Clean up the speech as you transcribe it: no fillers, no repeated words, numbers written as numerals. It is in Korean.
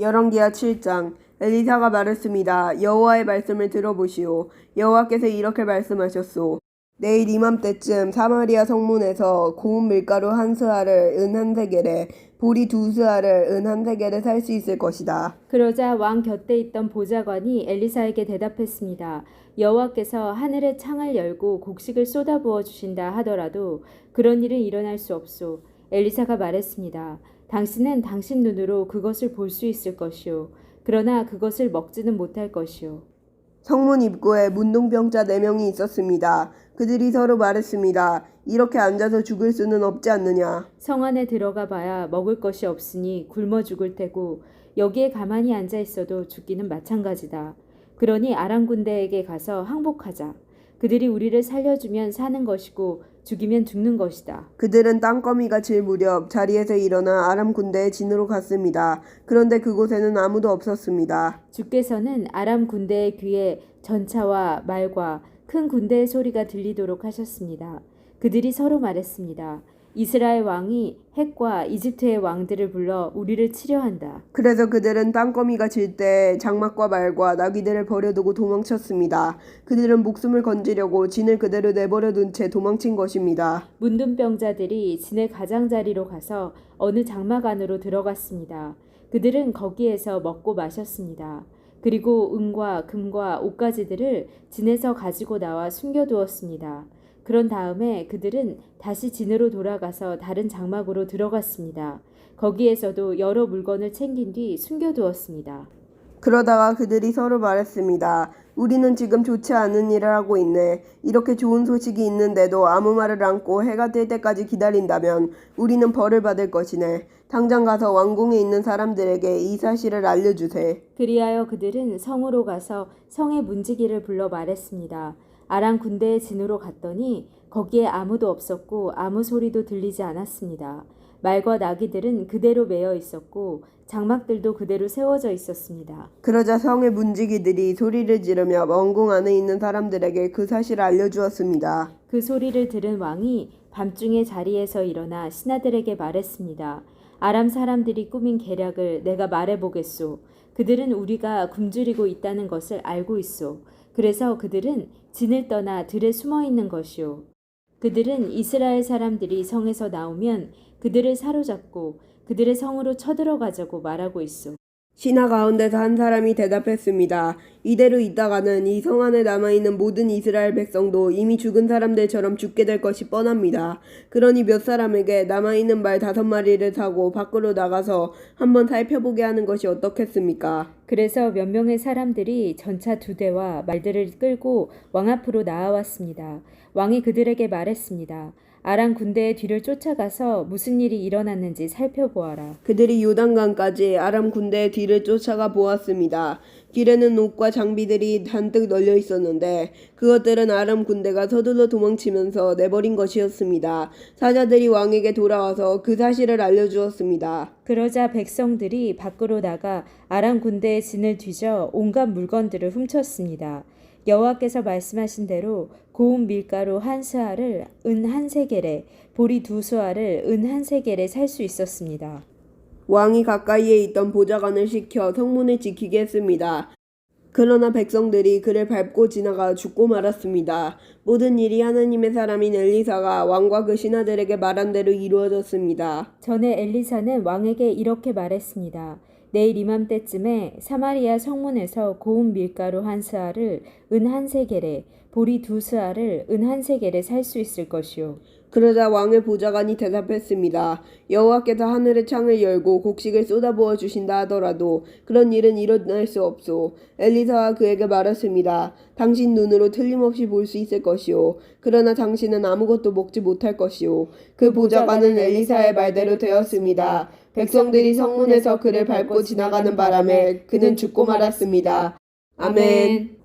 열왕기하 7장. 엘리사가 말했습니다. 여호와의 말씀을 들어보시오. 여호와께서 이렇게 말씀하셨소. 내일 이맘때쯤 사마리아 성문에서 고운 밀가루 한 스아를 은 한 세겔에 보리 두 스아를 은 한 세겔에 살 수 있을 것이다. 그러자 왕 곁에 있던 보좌관이 엘리사에게 대답했습니다. 여호와께서 하늘의 창을 열고 곡식을 쏟아부어 주신다 하더라도 그런 일은 일어날 수 없소. 엘리사가 말했습니다. 당신은 당신 눈으로 그것을 볼 수 있을 것이요. 그러나 그것을 먹지는 못할 것이요. 성문 입구에 문둥병자 4명이 있었습니다. 그들이 서로 말했습니다. 이렇게 앉아서 죽을 수는 없지 않느냐. 성 안에 들어가 봐야 먹을 것이 없으니 굶어 죽을 테고 여기에 가만히 앉아 있어도 죽기는 마찬가지다. 그러니 아람 군대에게 가서 항복하자. 그들이 우리를 살려주면 사는 것이고 죽이면 죽는 것이다. 그들은 땅거미가 질 무렵 자리에서 일어나 아람 군대의 진으로 갔습니다. 그런데 그곳에는 아무도 없었습니다. 주께서는 아람 군대의 귀에 전차와 말과 큰 군대의 소리가 들리도록 하셨습니다. 그들이 서로 말했습니다. 이스라엘 왕이 헷과 이집트의 왕들을 불러 우리를 치려 한다. 그래서 그들은 땅거미가 질 때 장막과 말과 나귀들을 버려두고 도망쳤습니다. 그들은 목숨을 건지려고 진을 그대로 내버려둔 채 도망친 것입니다. 문둥병자들이 진의 가장자리로 가서 어느 장막 안으로 들어갔습니다. 그들은 거기에서 먹고 마셨습니다. 그리고 은과 금과 옷가지들을 진에서 가지고 나와 숨겨두었습니다. 그런 다음에 그들은 다시 진으로 돌아가서 다른 장막으로 들어갔습니다. 거기에서도 여러 물건을 챙긴 뒤 숨겨두었습니다. 그러다가 그들이 서로 말했습니다. 우리는 지금 좋지 않은 일을 하고 있네. 이렇게 좋은 소식이 있는데도 아무 말을 않고 해가 뜰 때까지 기다린다면 우리는 벌을 받을 것이네. 당장 가서 왕궁에 있는 사람들에게 이 사실을 알려주세. 그리하여 그들은 성으로 가서 성의 문지기를 불러 말했습니다. 아람 군대의 진으로 갔더니 거기에 아무도 없었고 아무 소리도 들리지 않았습니다. 말과 나귀들은 그대로 매여 있었고 장막들도 그대로 세워져 있었습니다. 그러자 성의 문지기들이 소리를 지르며 왕궁 안에 있는 사람들에게 그 사실을 알려주었습니다. 그 소리를 들은 왕이 밤중에 자리에서 일어나 신하들에게 말했습니다. 아람 사람들이 꾸민 계략을 내가 말해보겠소. 그들은 우리가 굶주리고 있다는 것을 알고 있소. 그래서 그들은 진을 떠나 들에 숨어 있는 것이요. 그들은 이스라엘 사람들이 성에서 나오면 그들을 사로잡고 그들의 성으로 쳐들어가자고 말하고 있소. 신하 가운데서 한 사람이 대답했습니다. 이대로 있다가는 이 성 안에 남아있는 모든 이스라엘 백성도 이미 죽은 사람들처럼 죽게 될 것이 뻔합니다. 그러니 몇 사람에게 남아있는 말 5마리를 사고 밖으로 나가서 한번 살펴보게 하는 것이 어떻겠습니까? 그래서 몇 명의 사람들이 전차 2대와 말들을 끌고 왕 앞으로 나아왔습니다. 왕이 그들에게 말했습니다. 아람 군대의 뒤를 쫓아가서 무슨 일이 일어났는지 살펴보아라. 그들이 요단강까지 아람 군대의 뒤를 쫓아가 보았습니다. 길에는 옷과 장비들이 잔뜩 널려 있었는데 그것들은 아람 군대가 서둘러 도망치면서 내버린 것이었습니다. 사자들이 왕에게 돌아와서 그 사실을 알려주었습니다. 그러자 백성들이 밖으로 나가 아람 군대의 진을 뒤져 온갖 물건들을 훔쳤습니다. 여호와께서 말씀하신 대로 고운 밀가루 한 스아를 은 한 세겔에 보리 2스아를 은 한 세겔에 살 수 있었습니다. 왕이 가까이에 있던 보좌관을 시켜 성문을 지키게 했습니다. 그러나 백성들이 그를 밟고 지나가 죽고 말았습니다. 모든 일이 하나님의 사람인 엘리사가 왕과 그 신하들에게 말한 대로 이루어졌습니다. 전에 엘리사는 왕에게 이렇게 말했습니다. 내일 이맘때쯤에 사마리아 성문에서 고운 밀가루 한 스아를 은 한 세겔에 보리 2스아를 은 한 세겔에 살 수 있을 것이요. 그러자 왕의 보좌관이 대답했습니다. 여호와께서 하늘의 창을 열고 곡식을 쏟아부어 주신다 하더라도 그런 일은 일어날 수 없소. 엘리사가 그에게 말했습니다. 당신 눈으로 틀림없이 볼 수 있을 것이요. 그러나 당신은 아무것도 먹지 못할 것이요. 그 보좌관은 엘리사의 말대로 되었습니다. 백성들이 성문에서 그를 밟고 지나가는 바람에 그는 죽고 말았습니다. 아멘.